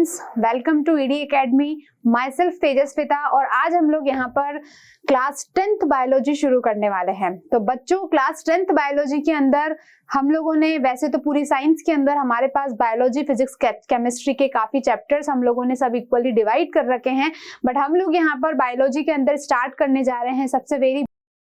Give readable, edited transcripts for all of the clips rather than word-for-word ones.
Students, welcome to ED academy. Myself Tejaswita और आज हम लोग यहाँ पर क्लास 10th बायोलॉजी शुरू करने वाले हैं। तो बच्चों, क्लास 10th बायोलॉजी के अंदर हम लोगों ने, वैसे तो पूरी साइंस के अंदर हमारे पास बायोलॉजी, फिजिक्स, केमिस्ट्री के काफी चैप्टर्स हम लोगों ने सब इक्वली डिवाइड कर रखे हैं, बट हम लोग यहाँ पर बायोलॉजी के अंदर स्टार्ट करने जा रहे हैं सबसे very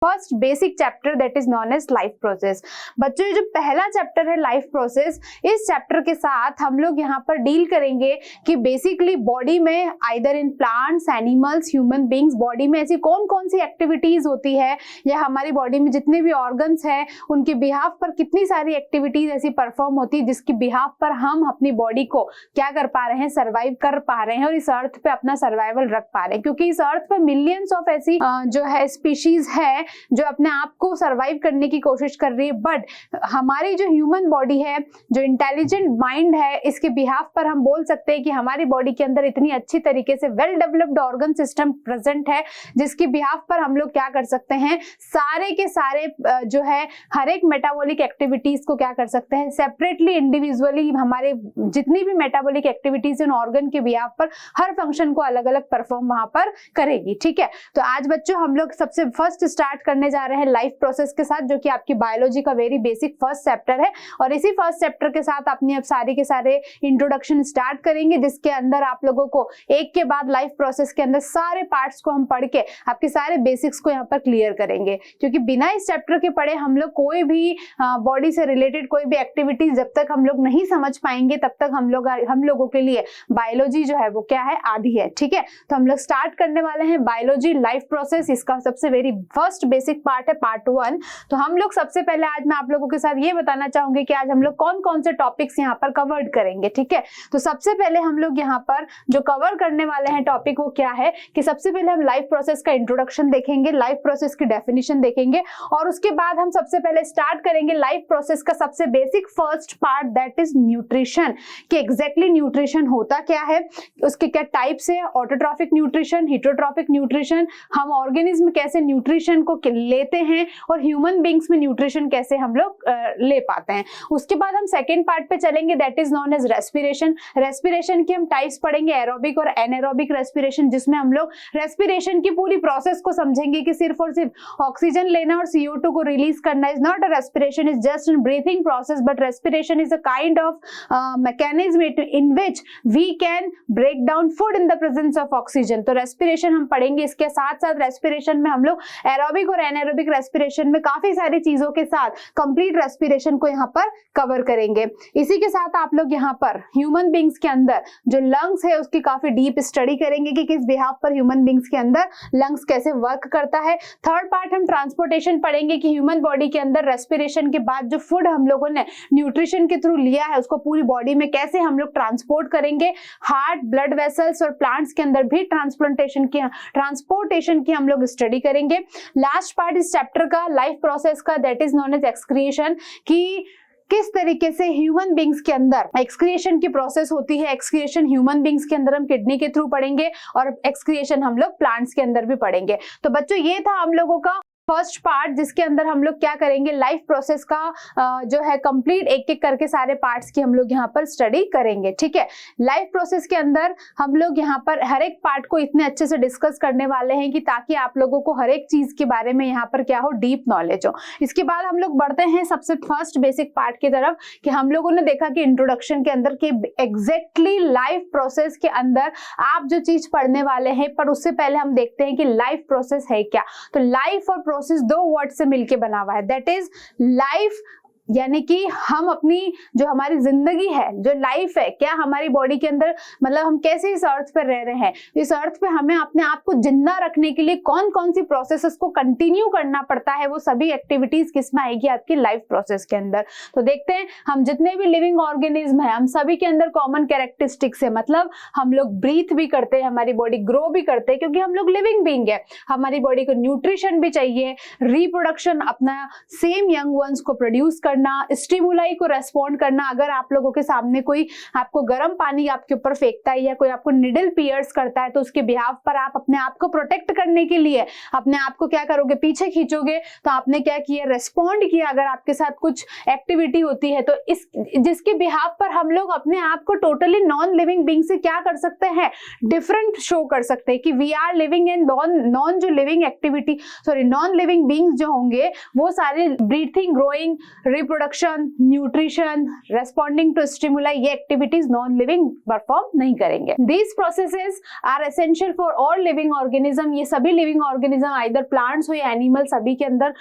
first basic chapter that is known as life process. बच्चों, ये जो पहला चैप्टर है लाइफ प्रोसेस, इस चैप्टर के साथ हम लोग यहाँ पर डील करेंगे कि बेसिकली बॉडी में either in plants, animals, human beings, body में ऐसी कौन कौन सी एक्टिविटीज होती है या हमारी बॉडी में जितने भी ऑर्गन्स हैं उनके बिहाफ पर कितनी सारी एक्टिविटीज ऐसी परफॉर्म होती है जिसकी बिहाफ पर हम अपनी बॉडी को क्या कर पा रहे हैं, सर्वाइव कर पा रहे हैं और इस अर्थ पे अपना सर्वाइवल रख पा रहे हैं। क्योंकि इस अर्थ पर मिलियंस ऑफ ऐसी जो है स्पीशीज है जो अपने आप को सरवाइव करने की कोशिश कर रही है, बट हमारी जो ह्यूमन बॉडी है, जो इंटेलिजेंट माइंड है, इसके बिहाफ पर हम बोल सकते हैं कि हमारी बॉडी के अंदर इतनी अच्छी तरीके से well developed organ system present है जिसके बिहाफ पर हम लोग क्या कर सकते हैं, सारे के सारे जो है हर एक मेटाबॉलिक एक्टिविटीज को क्या कर सकते हैं, सेपरेटली, इंडिविजुअली हमारे जितनी भी मेटाबॉलिक एक्टिविटीज इन ऑर्गन के बिहाफ पर हर फंक्शन को अलग अलग परफॉर्म वहां पर करेगी। ठीक है, तो आज बच्चों हम लोग सबसे फर्स्ट स्टार्ट करने जा रहे हैं लाइफ प्रोसेस के साथ, जो कि आपकी बायोलॉजी का वेरी बेसिक फर्स्ट चैप्टर है। और इसी फर्स्ट चैप्टर के साथ अपनी अब सारी के सारे इंट्रोडक्शन स्टार्ट करेंगे, जिसके अंदर आप लोगों को एक के बाद लाइफ प्रोसेस के अंदर सारे पार्ट्स को हम पढ़ के आपके सारे बेसिक्स को यहाँ पर क्लियर करेंगे। क्योंकि बिना इस चैप्टर के पढ़े हम लोग कोई भी बॉडी से रिलेटेड कोई भी एक्टिविटीज जब तक हम लोग नहीं समझ पाएंगे तब तक हम लोगों के लिए बायोलॉजी जो है वो क्या है, आधी है। ठीक है, तो हम लोग स्टार्ट करने वाले हैं बायोलॉजी लाइफ प्रोसेस। इसका सबसे वेरी फर्स्ट बेसिक पार्ट है पार्ट 1। तो हम लोग सबसे पहले आज मैं आप लोगों के साथ ये बताना चाहूंगी कि आज हम लोग कौन कौन से टॉपिक्स यहाँ पर कवर्ड करेंगे। ठीक है, तो सबसे पहले हम लोग यहाँ पर जो कवर करने वाले हैं टॉपिक वो क्या है कि सबसे पहले हम लाइफ प्रोसेस का इंट्रोडक्शन देखेंगे, लाइफ प्रोसेस की डेफिनेशन देखेंगे और उसके बाद हम सबसे पहले स्टार्ट करेंगे लाइफ प्रोसेस का सबसे basic first part that is nutrition. कि एग्जैक्टली न्यूट्रिशन होता क्या है, उसके क्या टाइप्स है, ऑटोट्रॉफिक न्यूट्रिशन, हिटरोट्रॉफिक न्यूट्रिशन, हम ऑर्गेनिज्म कैसे न्यूट्रिशन को लेते हैं और ह्यूमन बींग्स में न्यूट्रिशन कैसे हम लोग ले पाते हैं। उसके बाद हम सेकेंड पार्ट पे चलेंगे that is known as respiration. Respiration की हम टाइप्स पढ़ेंगे, एरोबिक और एनारोबिक रेस्पिरेशन, जिसमें हम लोग रेस्पिरेशन की पूरी प्रोसेस को समझेंगे कि सिर्फ और सिर्फ ऑक्सीजन लेना और CO2 को रिलीज करना is not a respiration, is just an breathing process, but respiration is a kind of mechanism in which we can break down food in the presence of oxygen. तो respiration हम पढ़ेंगे। इसके साथ साथ respiration में हम लोग एरोबिक और एनारोबिक रेस्पिरेशन में काफी सारी चीजों के साथ कंप्लीट रेस्पिरेशन को यहाँ पर कवर करेंगे। इसी के साथ आप लोग यहाँ पर ह्यूमन बींग्स के अंदर जो लंग्स है उसकी काफी डीप स्टडी करेंगे कि किस बिहाफ पर ह्यूमन बींग्स के अंदर लंग्स कैसे वर्क करता है। थर्ड पार्ट हम ट्रांसपोर्टेशन पढ़ेंगे कि ह्यूमन बॉडी के अंदर रेस्पिरेशन के बाद जो फूड हम लोगों ने न्यूट्रिशन के थ्रू लिया है उसको पूरी बॉडी में कैसे हम लोग ट्रांसपोर्ट करेंगे। हार्ट, ब्लड वेसल्स और प्लांट्स के अंदर भी ट्रांसपोर्टेशन की हम लोग स्टडी करेंगे। लास्ट पार्ट इस चैप्टर का लाइफ प्रोसेस का that is known as excretion, कि किस तरीके से ह्यूमन बींग्स के अंदर एक्सक्रिएशन की प्रोसेस होती है। एक्सक्रिएशन ह्यूमन बींग्स के अंदर हम किडनी के थ्रू पढ़ेंगे और एक्सक्रिएशन हम लोग प्लांट्स के अंदर भी पढ़ेंगे। तो बच्चों, ये था हम लोगों का फर्स्ट पार्ट जिसके अंदर हम लोग क्या करेंगे, लाइफ प्रोसेस का जो है कंप्लीट एक एक करके सारे पार्ट्स की हम लोग यहाँ पर स्टडी करेंगे। ठीक है, लाइफ प्रोसेस के अंदर हम लोग यहाँ पर हर एक पार्ट को इतने अच्छे से डिस्कस करने वाले हैं कि ताकि आप लोगों को हर एक चीज के बारे में यहाँ पर क्या हो, डीप नॉलेज हो। इसके बाद हम लोग बढ़ते हैं सबसे फर्स्ट बेसिक पार्ट की तरफ कि हम लोगों ने देखा कि इंट्रोडक्शन के अंदर कि एग्जैक्टली लाइफ प्रोसेस के अंदर आप जो चीज पढ़ने वाले हैं, पर उससे पहले हम देखते हैं कि लाइफ प्रोसेस है क्या। तो लाइफ और प्रोसेस दो वर्ड से मिलके बना हुआ है, दैट इज लाइफ, यानी कि हम अपनी जो हमारी जिंदगी है, जो लाइफ है, क्या हमारी बॉडी के अंदर, मतलब हम कैसे इस अर्थ पर रह रहे हैं, इस अर्थ पे हमें अपने आप को जिंदा रखने के लिए कौन कौन सी प्रोसेसेस को कंटिन्यू करना पड़ता है, वो सभी एक्टिविटीज किसमें आएगी, आपकी लाइफ प्रोसेस के अंदर। तो देखते हैं हम जितने भी लिविंग ऑर्गेनिज्म है, हम सभी के अंदर कॉमन कैरेक्टरिस्टिक्स है, मतलब हम लोग ब्रीथ भी करते हैं, हमारी बॉडी ग्रो भी करते हैं क्योंकि हम लोग लिविंग बीइंग है, हमारी बॉडी को न्यूट्रिशन भी चाहिए, रिप्रोडक्शन अपना सेम यंग वंस को प्रोड्यूस कर करना, स्टिमुलाई को रेस्पॉन्ड करना। अगर आप लोगों के सामने कोई आपको गर्म पानी आपके ऊपर फेंकता है या कोई आपको निडल पियर्स करता है तो उसके बिहाफ पर आप अपने आप को प्रोटेक्ट करने के लिए अपने आप को क्या करोगे, पीछे खींचोगे। तो आपने क्या किया, रेस्पॉन्ड किया। अगर आपके साथ कुछ एक्टिविटी होती है तो इस जिसके बिहाफ पर हम लोग अपने आप को टोटली नॉन लिविंग बीइंग से क्या कर सकते हैं, डिफरेंट शो कर सकते हैं कि we are living in non जो living activity non living beings जो होंगे वो सारे breathing, growing, reproduction, nutrition, responding to stimuli, ये एक्टिविटीज नॉन लिविंग परफॉर्म नहीं करेंगे। These processes are essential for all living organism. ये सभी लिविंग ऑर्गेनिज्म आइदर प्लांट्स हो या एनिमल, सभी के अंदर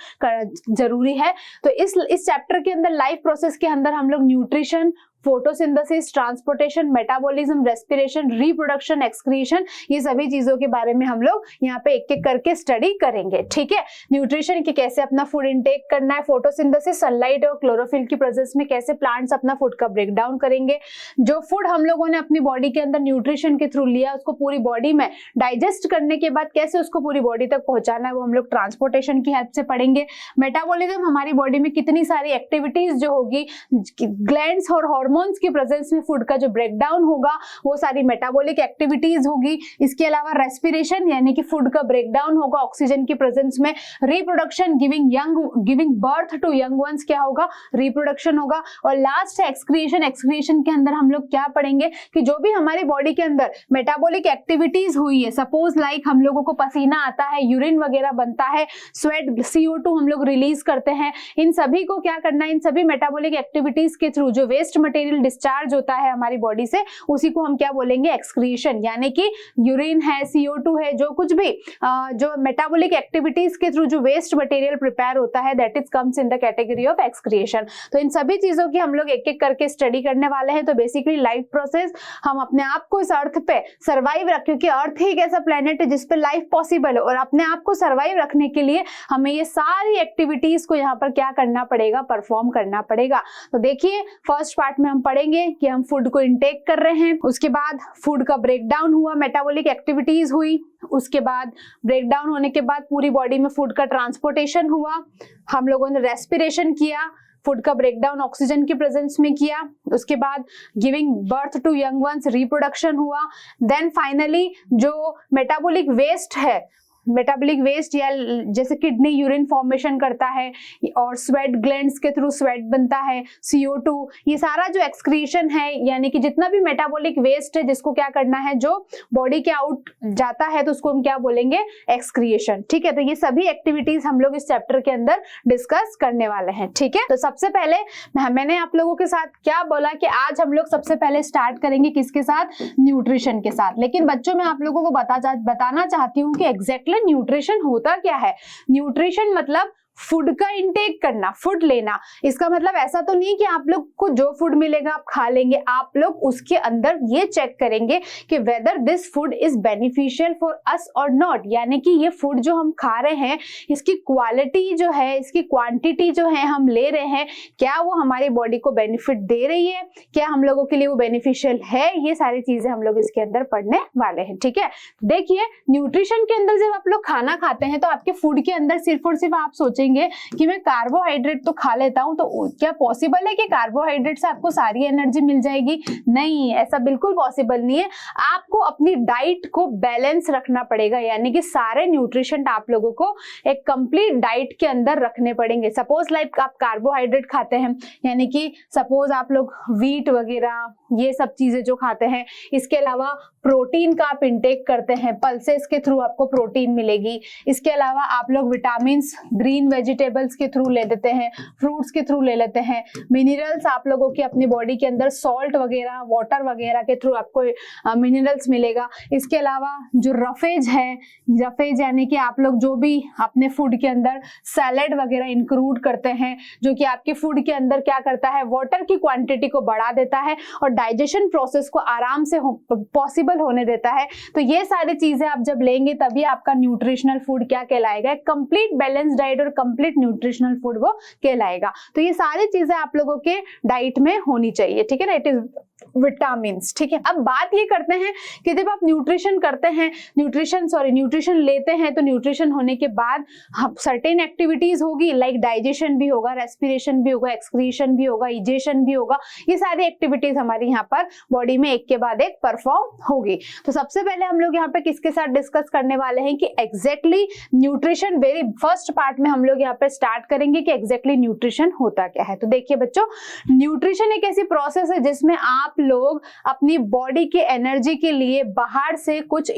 जरूरी है। तो इस चैप्टर के अंदर लाइफ प्रोसेस के अंदर हम लोग nutrition, photosynthesis, transportation, metabolism, respiration, reproduction, excretion, ये सभी चीजों के बारे में हम लोग यहाँ पे एक एक करके स्टडी करेंगे। ठीक है, न्यूट्रिशन की कैसे अपना फूड इनटेक करना है, फोटोसिंथेसिस, सनलाइट और क्लोरोफिल की प्रोसेस में कैसे प्लांट्स अपना फूड का ब्रेक डाउन करेंगे, जो फूड हम लोगों ने अपनी बॉडी के अंदर न्यूट्रिशन के थ्रू लिया उसको पूरी बॉडी में डाइजेस्ट करने के बाद कैसे उसको पूरी बॉडी तक पहुंचाना है वो हम लोग ट्रांसपोर्टेशन की हेल्प से पढ़ेंगे। मेटाबॉलिज्म, हमारी बॉडी में कितनी सारी एक्टिविटीज जो होगी, ग्लैंड्स और हार्मोन्स की प्रेजेंस में फूड का जो ब्रेकडाउन होगा वो सारी मेटाबॉलिक एक्टिविटीज होगी। इसके अलावा रेस्पिरेशन यानी कि फूड का ब्रेकडाउन होगा ऑक्सीजन की प्रेजेंस में। Reproduction, giving birth to young ones, क्या होगा, रिप्रोडक्शन होगा। और लास्ट है एक्सक्रीशन। एक्सक्रीशन के अंदर हम लोग क्या पढ़ेंगे कि जो भी हमारी बॉडी के अंदर मेटाबॉलिक एक्टिविटीज हुई है, सपोज लाइक हम लोगों को पसीना आता है, यूरिन वगैरह बनता है, स्वेट, CO2 हम लोग रिलीज करते हैं, इन सभी को क्या करना है, इन सभी मेटाबॉलिक एक्टिविटीज के थ्रू जो वेस्ट मटेरियल डिस्चार्ज होता है हमारी बॉडी से उसी को हम क्या बोलेंगे, एक्सक्रीशन। यानी कि यूरिन है, CO2 है, जो कुछ भी जो मेटाबॉलिक एक्टिविटीज के थ्रू जो वेस्ट मटेरियल प्रिपेयर होता है that is comes in the category of excretion. तो इन सभी चीजों की हम लोग एक एक करके स्टडी करने वाले हैं। तो बेसिकली लाइफ प्रोसेस, हम अपने आप को इस अर्थ पे सर्वाइव रख, क्योंकि अर्थ ही एक ऐसा प्लेनेट है जिसपे लाइफ पॉसिबल है और अपने आप को सर्वाइव रखने के लिए हमें ये सारी एक्टिविटीज को यहाँ पर क्या करना पड़ेगा, परफॉर्म करना पड़ेगा। तो देखिए फर्स्ट पार्ट में हम पढ़ेंगे कि हम फूड को इनटेक कर रहे हैं, उसके बाद फूड का ब्रेकडाउन हुआ, मेटाबॉलिक एक्टिविटीज हुई, उसके बाद ब्रेकडाउन होने के बाद पूरी बॉडी में फूड का ट्रांसपोर्टेशन हुआ, हम लोगों ने रेस्पिरेशन किया, फूड का ब्रेकडाउन ऑक्सीजन की प्रेजेंस में किया, उसके बाद giving birth to young ones, reproduction हुआ, देन फाइनली जो मेटाबॉलिक वेस्ट है, मेटाबॉलिक वेस्ट या जैसे किडनी यूरिन फॉर्मेशन करता है और स्वेट ग्लैंड्स के थ्रू स्वेट बनता है, CO2, ये सारा जो एक्सक्रीशन है यानी कि जितना भी मेटाबॉलिक वेस्ट है जिसको क्या करना है, जो बॉडी के आउट जाता है तो उसको हम क्या बोलेंगे, एक्सक्रिएशन। ठीक है, तो ये सभी एक्टिविटीज हम लोग इस चैप्टर के अंदर डिस्कस करने वाले हैं। ठीक है, तो सबसे पहले मैंने आप लोगों के साथ क्या बोला कि आज हम लोग सबसे पहले स्टार्ट करेंगे किसके साथ, न्यूट्रिशन के साथ। लेकिन बच्चों मैं आप लोगों को बताना चाहती हूँ कि एग्जैक्टली न्यूट्रिशन होता क्या है। न्यूट्रिशन मतलब फूड का इंटेक करना, फूड लेना। इसका मतलब ऐसा तो नहीं कि आप लोग को जो फूड मिलेगा आप खा लेंगे, आप लोग उसके अंदर ये चेक करेंगे कि whether this food is beneficial for us और नॉट। यानी कि ये फूड जो हम खा रहे हैं इसकी क्वालिटी जो है, इसकी क्वांटिटी जो है हम ले रहे हैं, क्या वो हमारी बॉडी को बेनिफिट दे रही है, क्या हम लोगों के लिए वो बेनिफिशियल है, ये सारी चीजें हम लोग इसके अंदर पढ़ने वाले हैं। ठीक है, देखिए न्यूट्रिशन के अंदर जब आप लोग खाना खाते हैं तो आपके फूड के अंदर सिर्फ और सिर्फ आप सोचेंगे कि मैं कार्बोहाइड्रेट तो खा लेता हूं, तो क्या पॉसिबल है कि कार्बोहाइड्रेट से आपको सारी एनर्जी मिल जाएगी? नहीं, ऐसा बिल्कुल पॉसिबल नहीं है। आपको अपनी डाइट को बैलेंस रखना पड़ेगा, यानी कि सारे न्यूट्रिशन आप लोगों को एक कंप्लीट डाइट के अंदर रखने पड़ेंगे। सपोज लाइक आप कार्बोहाइड्रेट खाते हैं, यानी कि सपोज आप लोग व्हीट वगैरह ये सब चीजें जो खाते हैं, इसके अलावा प्रोटीन का आप इंटेक करते हैं, पल्सेस के थ्रू आपको प्रोटीन मिलेगी। इसके अलावा आप लोग विटामिन, ग्रीन वेजिटेबल्स के थ्रू ले लेते हैं, फ्रूट्स के थ्रू ले लेते हैं, मिनरल्स आप लोगों की अपनी बॉडी के अंदर सॉल्ट वगैरह, वाटर वगैरह के थ्रू आपको मिनरल्स मिलेगा। इसके अलावा जो रफेज है, रफेज यानी कि आप लोग जो भी अपने फूड के अंदर सैलेड वगैरह इंक्लूड करते हैं, जो कि आपके फूड के अंदर क्या करता है, वाटर की क्वांटिटी को बढ़ा देता है और डाइजेशन प्रोसेस को आराम से पॉसिबल होने देता है। तो ये सारी चीजें आप जब लेंगे तभी आपका न्यूट्रिशनल फूड क्या कहलाएगा, कंप्लीट बैलेंस डाइट और कंप्लीट न्यूट्रिशनल फूड वो कहलाएगा। तो ये सारी चीजें आप लोगों के डाइट में होनी चाहिए। ठीक है ना, इट इज विटामिन। ठीक है, अब बात ये करते हैं कि जब आप न्यूट्रिशन करते हैं, न्यूट्रिशन लेते हैं, तो न्यूट्रिशन होने के बाद सर्टेन एक्टिविटीज होगी, लाइक डाइजेशन भी होगा, रेस्पिरेशन भी होगा, एक्सक्रीशन भी होगा, इजेशन भी होगा। ये सारी एक्टिविटीज हमारी यहाँ पर बॉडी में एक के बाद एक परफॉर्म होगी। तो सबसे पहले हम लोग यहाँ पे किसके साथ डिस्कस करने वाले हैं कि exactly nutrition, very first part में हम लोग यहाँ पे स्टार्ट करेंगे कि एग्जैक्टली न्यूट्रिशन होता क्या है। तो देखिए बच्चों, न्यूट्रिशन एक ऐसी प्रोसेस है जिसमें आप लोग अपनी बॉडी के एनर्जी के लिए बाहर से कुछ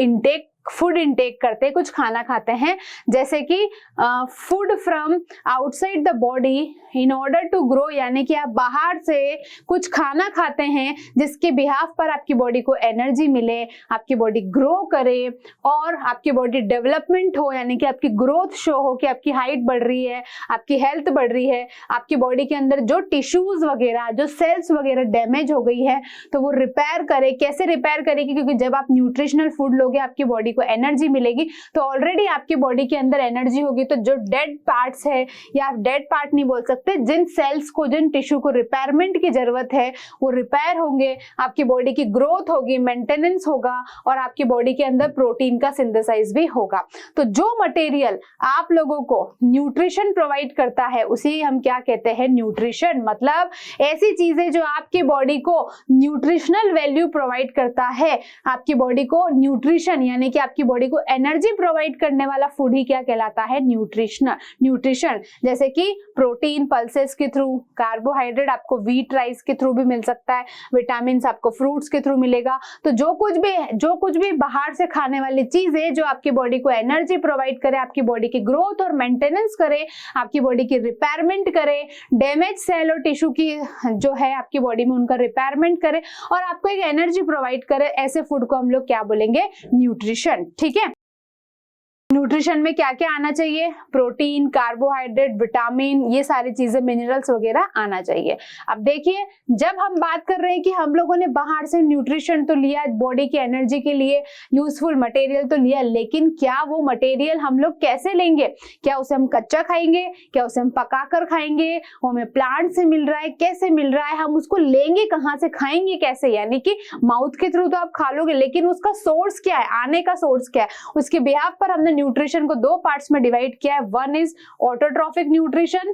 फूड इंटेक करते हैं, कुछ खाना खाते हैं, जैसे कि food from outside the body in order to grow, यानी कि आप बाहर से कुछ खाना खाते हैं जिसके बिहाफ पर आपकी बॉडी को एनर्जी मिले, आपकी बॉडी ग्रो करे और आपकी बॉडी डेवलपमेंट हो, यानी कि आपकी ग्रोथ शो हो कि आपकी हाइट बढ़ रही है, आपकी हेल्थ बढ़ रही है, आपकी बॉडी के अंदर जो टिश्यूज वगैरह, जो सेल्स वगैरह डैमेज हो गई है तो वो रिपेयर करे। कैसे रिपेयर करेगी? क्योंकि जब आप न्यूट्रिशनल फूड लोगे आपकी बॉडी को एनर्जी मिलेगी, तो ऑलरेडी आपकी बॉडी के अंदर एनर्जी होगी, तो जो डेड पार्ट्स है, या आप डेड पार्ट नहीं बोल सकते, जिन सेल्स को, जिन टिश्यू को रिपेयरमेंट की जरूरत है वो रिपेयर होंगे, आपकी बॉडी की ग्रोथ होगी, मेंटेनेंस होगा और आपकी बॉडी के अंदर प्रोटीन का सिंथेसाइज भी होगा। तो जो मटेरियल आप लोगों को न्यूट्रिशन प्रोवाइड करता है उसी हम क्या कहते हैं? न्यूट्रिशन। मतलब ऐसी चीजें जो आपकी बॉडी को न्यूट्रिशनल वैल्यू प्रोवाइड करता है, आपकी बॉडी को न्यूट्रिशन यानी कि आपकी बॉडी को एनर्जी प्रोवाइड करने वाला फूड ही क्या कहलाता है? न्यूट्रिशन। जैसे कि प्रोटीन पल्सेस के थ्रू, कार्बोहाइड्रेट आपको व्हीट राइस के थ्रू भी मिल सकता है, विटामिन आपको फ्रूट्स के थ्रू मिलेगा। तो जो कुछ भी बाहर से खाने वाली चीजें जो आपकी बॉडी को एनर्जी प्रोवाइड करे, आपकी बॉडी की ग्रोथ और मेंटेनेंस करे, आपकी बॉडी की रिपेयरमेंट करे, डैमेज सेल और टिश्यू की जो है आपकी बॉडी में उनका रिपेयरमेंट करे और आपको एक एनर्जी प्रोवाइड करे, ऐसे फूड को हम लोग क्या बोलेंगे? न्यूट्रिशन। ठीक है, न्यूट्रिशन में क्या क्या आना चाहिए? प्रोटीन, कार्बोहाइड्रेट, विटामिन, ये सारी चीजें, मिनरल्स वगैरह आना चाहिए। अब देखिए, जब हम बात कर रहे हैं कि हम लोगों ने बाहर से न्यूट्रिशन तो लिया, बॉडी की एनर्जी के लिए यूजफुल मटेरियल तो लिया, लेकिन क्या वो मटेरियल हम लोग कैसे लेंगे? क्या उसे हम कच्चा खाएंगे? क्या उसे हम पका कर खाएंगे? वो हमें प्लांट से मिल रहा है, कैसे मिल रहा है? हम उसको लेंगे कहाँ से, खाएंगे कैसे? यानी कि माउथ के थ्रू तो आप खा लोगे, लेकिन उसका सोर्स क्या है, आने का सोर्स क्या है? उसके बिहाफ पर हमने न्यूट्रिशन को दो पार्ट्स में डिवाइड किया है। One is autotrophic nutrition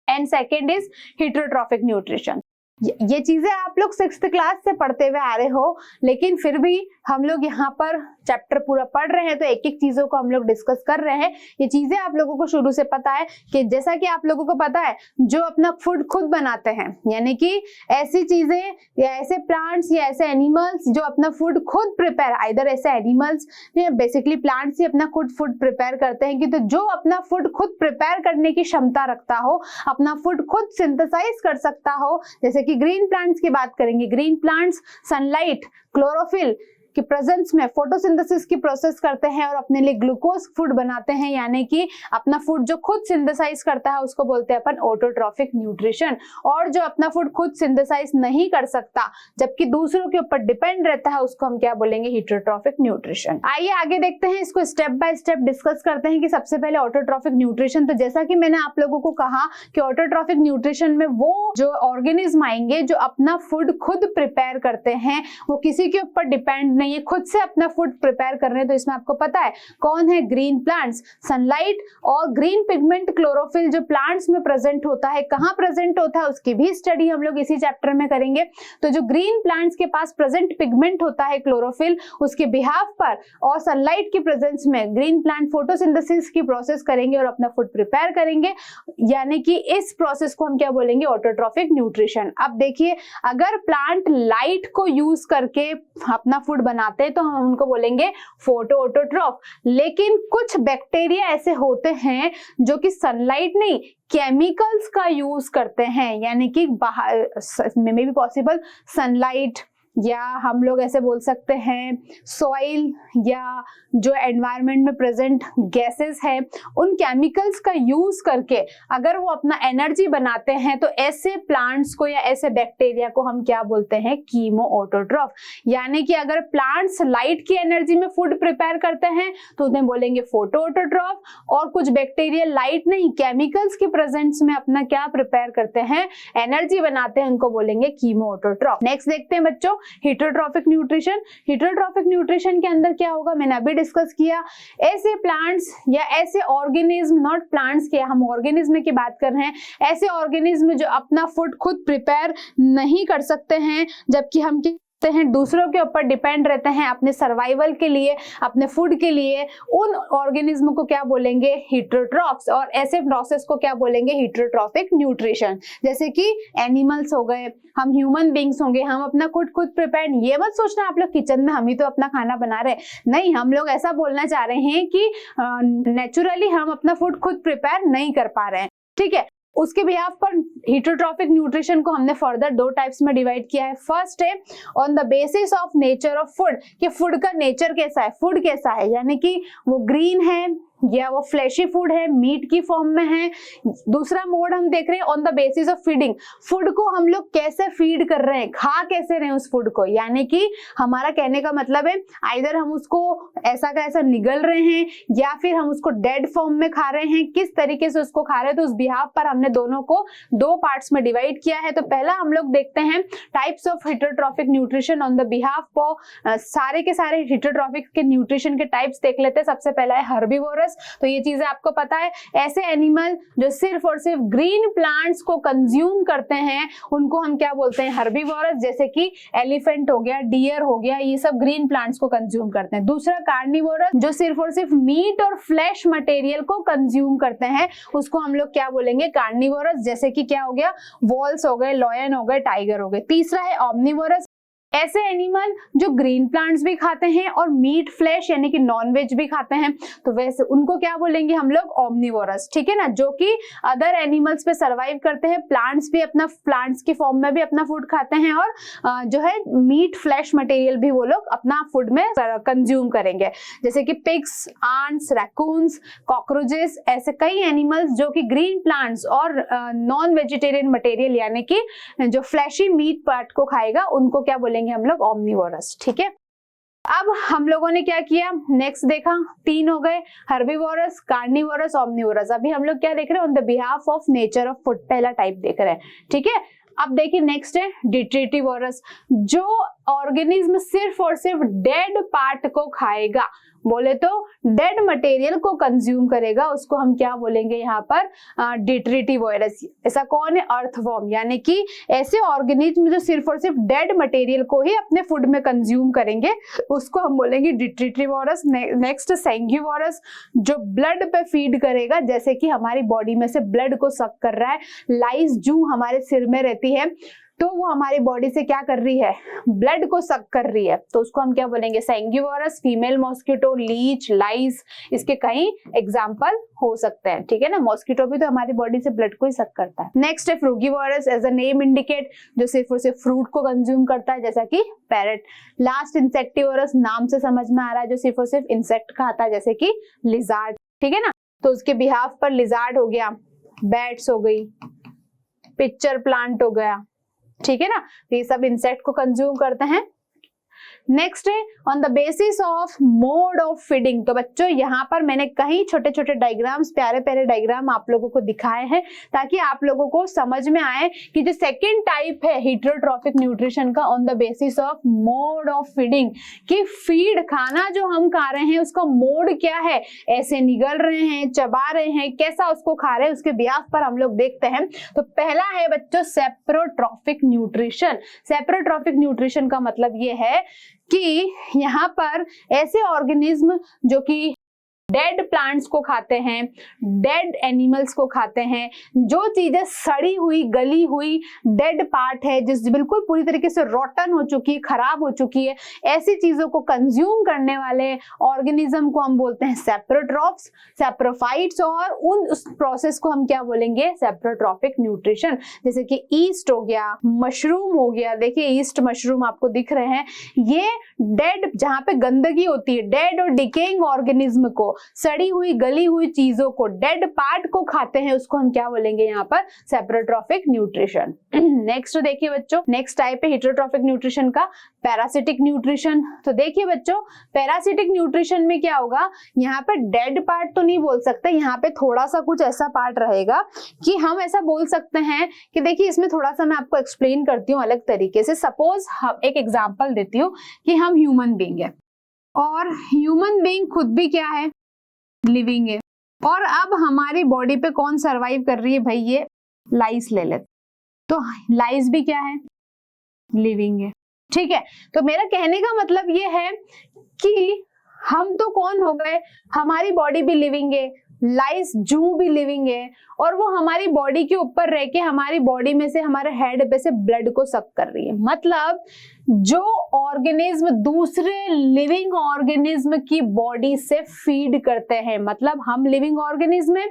and second is heterotrophic nutrition. ये चीजें आप लोग 6th क्लास से पढ़ते हुए आ रहे हो, लेकिन फिर भी हम लोग यहाँ पर चैप्टर पूरा पढ़ रहे हैं तो एक एक चीजों को हम लोग डिस्कस कर रहे हैं। ये चीजें आप लोगों को शुरू से पता है कि जैसा कि आप लोगों को पता है, जो अपना फूड खुद बनाते हैं, यानी कि ऐसी चीजें या ऐसे प्लांट्स या ऐसे एनिमल्स जो अपना फूड खुद प्रिपेयर, आइदर ऐसे एनिमल्स या बेसिकली प्लांट्स ही अपना खुद फूड प्रिपेयर करते हैं, कि तो जो अपना फूड खुद प्रिपेयर करने की क्षमता रखता हो, अपना फूड खुद सिंथेसाइज कर सकता हो। जैसे कि ग्रीन प्लांट्स की बात करेंगे, ग्रीन प्लांट्स सनलाइट, क्लोरोफिल कि प्रेजेंस में फोटोसिंथेसिस की प्रोसेस करते हैं और अपने लिए ग्लूकोज फूड बनाते हैं, यानी कि अपना फूड जो खुद सिंथेसाइज करता है उसको बोलते हैं अपन ऑटोट्रॉफिक न्यूट्रिशन। और जो अपना फूड खुद सिंथेसाइज नहीं कर सकता जबकि दूसरों के ऊपर डिपेंड रहता है, उसको हम क्या बोलेंगे? Heterotrophic nutrition. आइए आगे देखते हैं, इसको स्टेप बाय स्टेप डिस्कस करते हैं कि सबसे पहले ऑटोट्रॉफिक न्यूट्रिशन। तो जैसा कि मैंने आप लोगों को कहा कि ऑटोट्रॉफिक न्यूट्रिशन में वो जो ऑर्गेनिज्म आएंगे जो अपना फूड खुद प्रिपेयर करते हैं, वो किसी के ऊपर डिपेंड नहीं है, खुद से अपना फूड प्रिपेयर कर रहे हैं। तो इसमें आपको पता है कौन है? ग्रीन प्लांट्स, सनलाइट और ग्रीन पिगमेंट क्लोरोफिल जो प्लांट्स में प्रेजेंट होता है, कहां प्रेजेंट होता है उसकी भी स्टडी हम लोग इसी चैप्टर में करेंगे। तो जो ग्रीन प्लांट्स के पास प्रेजेंट पिगमेंट होता है क्लोरोफिल, उसके बिहाफ पर और सनलाइट की प्रेजेंस में ग्रीन प्लांट फोटोसिंथेसिस की प्रोसेस करेंगे और अपना फूड प्रिपेयर करेंगे, यानी कि इस प्रोसेस को हम क्या बोलेंगे? Autotrophic nutrition. अब देखिए, अगर प्लांट लाइट को यूज करके अपना फूड बनाते हैं तो हम उनको बोलेंगे फोटो ऑटोट्रॉफ। लेकिन कुछ बैक्टीरिया ऐसे होते हैं जो कि सनलाइट नहीं, केमिकल्स का यूज करते हैं, यानी कि बाहर में भी पॉसिबल सनलाइट या हम लोग ऐसे बोल सकते हैं सॉइल या जो एनवायरनमेंट में प्रेजेंट गैसेस है, उन केमिकल्स का यूज करके अगर वो अपना एनर्जी बनाते हैं तो ऐसे प्लांट्स को या ऐसे बैक्टीरिया को हम क्या बोलते हैं? Chemo autotroph. यानी कि अगर प्लांट्स लाइट की एनर्जी में फूड प्रिपेयर करते हैं तो उन्हें बोलेंगे फोटो ऑटोट्रॉफ, और कुछ बैक्टीरिया लाइट नहीं केमिकल्स के प्रेजेंस में अपना क्या प्रिपेयर करते हैं? एनर्जी बनाते हैं, उनको बोलेंगे कीमो ऑटोट्रॉफ। नेक्स्ट देखते हैं बच्चों, हेटरोट्रॉफिक न्यूट्रिशन। हेटरोट्रॉफिक न्यूट्रिशन के अंदर क्या होगा, मैंने अभी डिस्कस किया, ऐसे प्लांट्स या ऐसे ऑर्गेनिज्म, नॉट प्लांट्स के, हम ऑर्गेनिज्म की बात कर रहे हैं, ऐसे ऑर्गेनिज्म जो अपना फूड खुद प्रिपेयर नहीं कर सकते हैं, जबकि हम हैं दूसरों के ऊपर डिपेंड रहते हैं अपने सर्वाइवल के लिए, अपने फूड के लिए, उन ऑर्गेनिज्म को क्या बोलेंगे, हेटरोट्रॉफ्स। और ऐसे प्रोसेस को क्या बोलेंगे, हेटरोट्रॉफिक न्यूट्रिशन। जैसे कि एनिमल्स हो गए, हम ह्यूमन बींग्स होंगे, हम अपना खुद प्रिपेयर, ये मत सोचना आप लोग किचन में हम ही तो अपना खाना बना रहे, नहीं, हम लोग ऐसा बोलना चाह रहे हैं कि नेचुरली हम अपना फूड खुद प्रिपेयर नहीं कर पा रहे हैं, ठीक है। उसके बिहाफ पर हेटरोट्रॉफिक न्यूट्रिशन को हमने फर्दर दो टाइप्स में डिवाइड किया है। फर्स्ट है on the basis of nature of food, कि फूड का नेचर कैसा है, फूड कैसा है, यानी कि वो ग्रीन है या वो फ्लैशी फूड है, मीट की फॉर्म में है। दूसरा मोड हम देख रहे हैं on the basis of feeding, food को हम लोग कैसे फीड कर रहे हैं, खा कैसे रहे हैं उस फूड को, यानी कि हमारा कहने का मतलब है आइदर हम उसको ऐसा का ऐसा निगल रहे हैं या फिर हम उसको डेड फॉर्म में खा रहे हैं, किस तरीके से उसको खा रहे हैं। तो उस बिहाफ पर हमने दोनों को दो पार्ट्स में डिवाइड किया है। तो पहला हम लोग देखते हैं types of heterotrophic nutrition on the behalf of सारे के सारे हेटरोट्रॉफिक के न्यूट्रिशन के टाइप्स देख लेते हैं। सबसे पहला है हर्बीवोरस, तो ये चीजें आपको पता है, ऐसे एनिमल जो सिर्फ और सिर्फ ग्रीन प्लांट्स को कंज्यूम करते हैं उनको हम क्या बोलते हैं, हर्बीवोरस। जैसे कि एलिफेंट हो गया, डियर हो गया, ये सब ग्रीन प्लांट्स को कंज्यूम करते हैं। दूसरा कार्निवोरस, जो सिर्फ और सिर्फ मीट और फ्लैश मटेरियल को कंज्यूम करते हैं, उसको हम लोग क्या बोलेंगे, कार्निवोरस। जैसे कि क्या हो गया, वॉल्स हो गए, लॉयन हो गए, टाइगर हो गए। तीसरा है ऑमनिवोरस, ऐसे एनिमल जो ग्रीन प्लांट्स भी खाते हैं और मीट फ्लैश यानी कि नॉन वेज भी खाते हैं, तो वैसे उनको क्या बोलेंगे हम लोग, ओमनिवोरस, ठीक है ना, जो कि अदर एनिमल्स पे सरवाइव करते हैं, प्लांट्स भी अपना, प्लांट्स की फॉर्म में भी अपना फूड खाते हैं और जो है मीट फ्लैश मटेरियल भी वो लोग अपना फूड में कंज्यूम करेंगे। जैसे कि पिग्स, आंट्स, रैकून्स, कॉकरोचेस, ऐसे कई एनिमल्स जो कि ग्रीन प्लांट्स और नॉन वेजिटेरियन मटेरियल यानी कि जो फ्लैशी मीट पार्ट को खाएगा, उनको क्या बोलेंगे हम लोग, ओमनिवोरस, ठीक है। अब हम लोगों ने क्या किया, नेक्स्ट देखा, तीन हो गए, हर्बीवोरस, कार्निवोरस, ओमनिवोरस। अभी हम लोग क्या देख रहे हैं, on the behalf of nature of food, पहला टाइप देख रहे हैं, ठीक है। अब देखिए नेक्स्ट है डिट्रिटिवोरस, जो ऑर्गेनिज्म सिर्फ और सिर्फ डेड पार्ट को खाएगा, बोले तो डेड मटेरियल को कंज्यूम करेगा, उसको हम क्या बोलेंगे यहाँ पर, डिट्रिटिवोरस। ऐसा कौन है, अर्थवर्म, यानी कि ऐसे ऑर्गेनिज्म जो सिर्फ और सिर्फ डेड मटेरियल को ही अपने फूड में कंज्यूम करेंगे, उसको हम बोलेंगे डिट्रिटिवोरस। नेक्स्ट सैंगिवोरस, जो ब्लड पे फीड करेगा, जैसे कि हमारी बॉडी में से ब्लड को सक कर रहा है, लाइस जू हमारे सिर में रहती है, तो वो हमारी बॉडी से क्या कर रही है, ब्लड को सक कर रही है, तो उसको हम क्या बोलेंगे, सैंगिवोरस। फीमेल मॉस्किटो, लीच, लाइस, इसके कई एग्जांपल हो सकते हैं, ठीक है ना। मॉस्किटो भी तो हमारी बॉडी से ब्लड को ही सक करता है। नेक्स्ट है frugivorous, as a name indicate, जो सिर्फ और सिर्फ फ्रूट को कंज्यूम करता है, जैसा कि पैरेट। लास्ट इंसेक्टिवोरस, नाम से समझ में आ रहा है, जो सिर्फ और सिर्फ इंसेक्ट खाता है, जैसे कि लिजार्ड, ठीक है ना। तो उसके बिहाफ पर लिजार्ड हो गया, बैट्स हो गई, पिक्चर प्लांट हो गया, ठीक है ना, तो ये सब इंसेक्ट को कंज्यूम करते हैं। नेक्स्ट है on the basis of mode of feeding. तो बच्चों यहाँ पर मैंने कई छोटे छोटे डायग्राम्स, प्यारे प्यारे डायग्राम आप लोगों को दिखाए हैं, ताकि आप लोगों को समझ में आए कि जो सेकेंड टाइप है हेटरोट्रॉफिक न्यूट्रिशन का, on the basis of mode of feeding, कि फीड, खाना जो हम खा रहे हैं उसका मोड क्या है, ऐसे निगल रहे हैं, चबा रहे हैं, कैसा उसको खा रहे हैं, उसके बिहाफ पर हम लोग देखते हैं। तो पहला है बच्चों सेप्रोट्रॉफिक न्यूट्रिशन। सेप्रोट्रॉफिक न्यूट्रिशन का मतलब ये है कि यहाँ पर ऐसे ऑर्गेनिज्म जो कि डेड प्लांट्स को खाते हैं, डेड एनिमल्स को खाते हैं, जो चीजें सड़ी हुई, गली हुई, डेड पार्ट है, जिस बिल्कुल पूरी तरीके से रॉटन हो चुकी है, खराब हो चुकी है, ऐसी चीजों को कंज्यूम करने वाले ऑर्गेनिज्म को हम बोलते हैं सेप्रोट्रॉफ्स, सेप्रोफाइट्स, और उस प्रोसेस को हम क्या बोलेंगे, सेप्रोट्रॉफिक न्यूट्रिशन। जैसे कि ईस्ट हो गया, मशरूम हो गया, देखिए ईस्ट मशरूम आपको दिख रहे हैं, ये डेड, जहां पे गंदगी होती है, डेड और डिकेइंग ऑर्गेनिज्म को सड़ी हुई गली हुई चीजों को, डेड पार्ट को खाते हैं, उसको हम क्या बोलेंगे यहाँ पर, सेपरोट्रॉफिक न्यूट्रिशन। नेक्स्ट देखिए बच्चों, नेक्स्ट टाइप है हेटेरोट्रॉफिक न्यूट्रिशन का, पैरासिटिक न्यूट्रिशन। तो देखिए बच्चों, पैरासिटिक न्यूट्रिशन में क्या होगा, यहाँ पे डेड पार्ट तो नहीं बोल सकते, यहाँ पे थोड़ा सा कुछ ऐसा पार्ट रहेगा कि हम ऐसा बोल सकते हैं कि देखिए इसमें थोड़ा सा मैं आपको एक्सप्लेन करती हूँ अलग तरीके से। सपोज एक एग्जांपल देती हूँ कि हम ह्यूमन बीइंग है और ह्यूमन बीइंग खुद भी क्या है, लिविंग है, और अब हमारी बॉडी पे कौन सरवाइव कर रही है भाई, ये लाइस ले लेते, तो लाइस भी क्या है, लिविंग है, ठीक है। तो मेरा कहने का मतलब ये है कि हम तो कौन हो गए, हमारी बॉडी भी लिविंग है, लाइस जू भी लिविंग है, और वो हमारी बॉडी के ऊपर रह के हमारी बॉडी में से, हमारे हेड पे से ब्लड को सक कर रही है। मतलब जो ऑर्गेनिज्म दूसरे लिविंग ऑर्गेनिज्म की बॉडी से फीड करते हैं, मतलब हम लिविंग ऑर्गेनिज्म है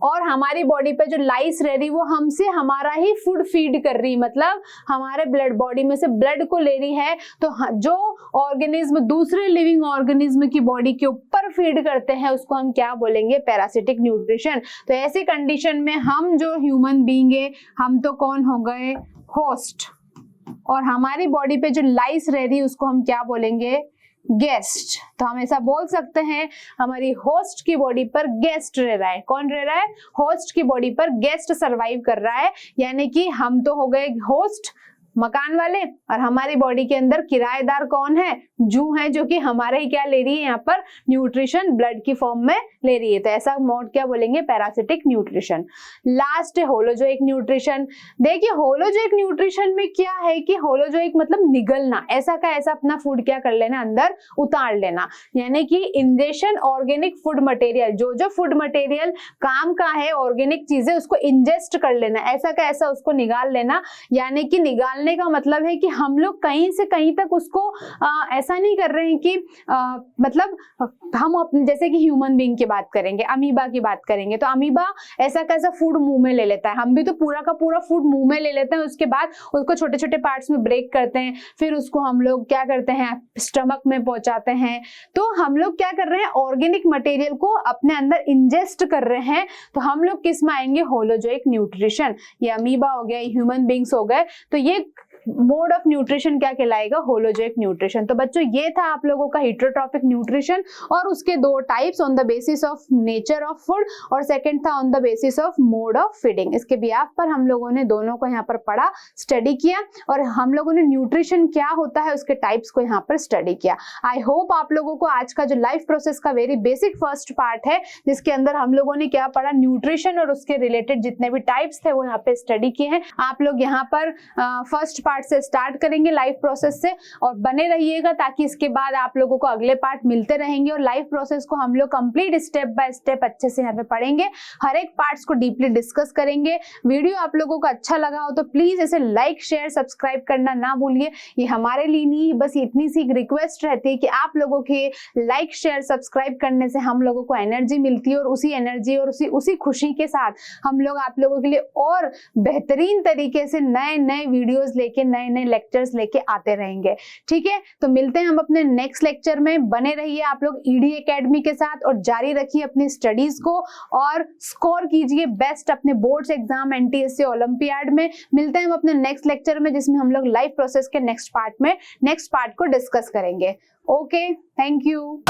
और हमारी बॉडी पे जो लाइस रह रही वो हमसे हमारा ही फूड फीड कर रही, मतलब हमारे ब्लड बॉडी में से ब्लड को ले रही है। तो जो ऑर्गेनिज्म दूसरे लिविंग ऑर्गेनिज्म की बॉडी के ऊपर फीड करते हैं उसको हम क्या बोलेंगे, पैरासिटिक न्यूट्रिशन। तो ऐसी कंडीशन में हम जो ह्यूमन बीइंग है, हम तो कौन हो गए, होस्ट, और हमारी बॉडी पे जो लाइस रह रही है उसको हम क्या बोलेंगे, गेस्ट। तो हम ऐसा बोल सकते हैं हमारी होस्ट की बॉडी पर गेस्ट रह रहा है, कौन रह रहा है, होस्ट की बॉडी पर गेस्ट सरवाइव कर रहा है, यानी कि हम तो हो गए होस्ट, मकान वाले, और हमारी बॉडी के अंदर किराएदार कौन है, जू है, जो कि हमारे ही क्या ले रही है, यहाँ पर न्यूट्रिशन ब्लड की फॉर्म में ले रही है। तो ऐसा मोड क्या बोलेंगे, पैरासिटिक न्यूट्रिशन। लास्ट है होलोजोइक न्यूट्रिशन। देखिए होलोजोइक न्यूट्रिशन में क्या है कि होलोजोइक मतलब निगलना, ऐसा का ऐसा अपना फूड क्या कर लेना, अंदर उतार लेना, यानी कि इंजेक्शन ऑर्गेनिक फूड मटेरियल, जो जो फूड मटेरियल काम का है, ऑर्गेनिक चीजें, उसको इंजेस्ट कर लेना, ऐसा का ऐसा उसको निकाल लेना। यानी कि निकालने का मतलब है कि हम लोग कहीं से कहीं तक उसको ऐसा नहीं कर रहे हैं कि मतलब हम जैसे कि ह्यूमन बीइंग की बात करेंगे, अमीबा की बात करेंगे, तो अमीबा ऐसा कैसा फूड मुंह में ले लेता है, हम भी तो पूरा का पूरा फूड मुंह में ले लेते हैं, उसके बाद उसको छोटे छोटे पार्ट्स में ब्रेक करते हैं, फिर उसको हम लोग क्या करते हैं, स्टमक में पहुंचाते हैं। तो हम लोग क्या कर रहे हैं, ऑर्गेनिक मटेरियल को अपने अंदर इंजेस्ट कर रहे हैं। तो हम लोग किस में आएंगे, होलोजोइक न्यूट्रिशन। ये अमीबा हो गया, ह्यूमन बीइंग्स हो गए, तो ये मोड ऑफ न्यूट्रिशन क्या कहलाएगा, होलोजोइक न्यूट्रिशन। तो बच्चों ये था आप लोगों का हेटेरोट्रॉफिक न्यूट्रिशन, और उसके दो types, on the basis of nature of food, और सेकंड था on the basis of mode of feeding. इसके बिहाफ पर हम लोगों ने दोनों को यहाँ पर पढ़ा, स्टडी किया, और हम लोगों ने न्यूट्रिशन क्या होता है उसके टाइप्स को यहाँ पर स्टडी किया। आई होप आप लोगों को आज का जो लाइफ प्रोसेस का वेरी बेसिक फर्स्ट पार्ट है, जिसके अंदर हम लोगों ने क्या पढ़ा, न्यूट्रिशन और उसके रिलेटेड जितने भी टाइप्स थे वो यहाँ पे स्टडी किए हैं। आप लोग यहाँ पर फर्स्ट पार्ट से स्टार्ट करेंगे लाइफ प्रोसेस से, और बने रहिएगा ताकि इसके बाद आप लोगों को अगले पार्ट मिलते रहेंगे, और लाइफ प्रोसेस को हम लोग कंप्लीट स्टेप बाय स्टेप अच्छे से यहाँ पे पढ़ेंगे, हर एक पार्ट्स को डीपली डिस्कस करेंगे। वीडियो आप लोगों को अच्छा लगा हो तो प्लीज इसे लाइक शेयर सब्सक्राइब करना ना भूलिए। ये हमारे लिए नहीं, बस इतनी सी रिक्वेस्ट रहती है कि आप लोगों के लाइक शेयर सब्सक्राइब करने से हम लोगों को एनर्जी मिलती है, और उसी एनर्जी और उसी खुशी के साथ हम लोग आप लोगों के लिए और बेहतरीन तरीके से नए नए वीडियोस लेके, नए नए लेक्चर्स लेके आते रहेंगे। ठीक है, तो मिलते हैं हम अपने नेक्स्ट लेक्चर में। बने रहिए आप लोग ईडी एकेडमी के साथ, और जारी रखिए अपनी स्टडीज को, और स्कोर कीजिए बेस्ट अपने बोर्ड्स एग्जाम, एनटीएससी, ओलंपियाड में। मिलते हैं हम अपने नेक्स्ट लेक्चर में, जिसमें हम लोग लाइफ प्रोसेस के नेक्स्ट पार्ट को डिस्कस करेंगे। Okay, thank you.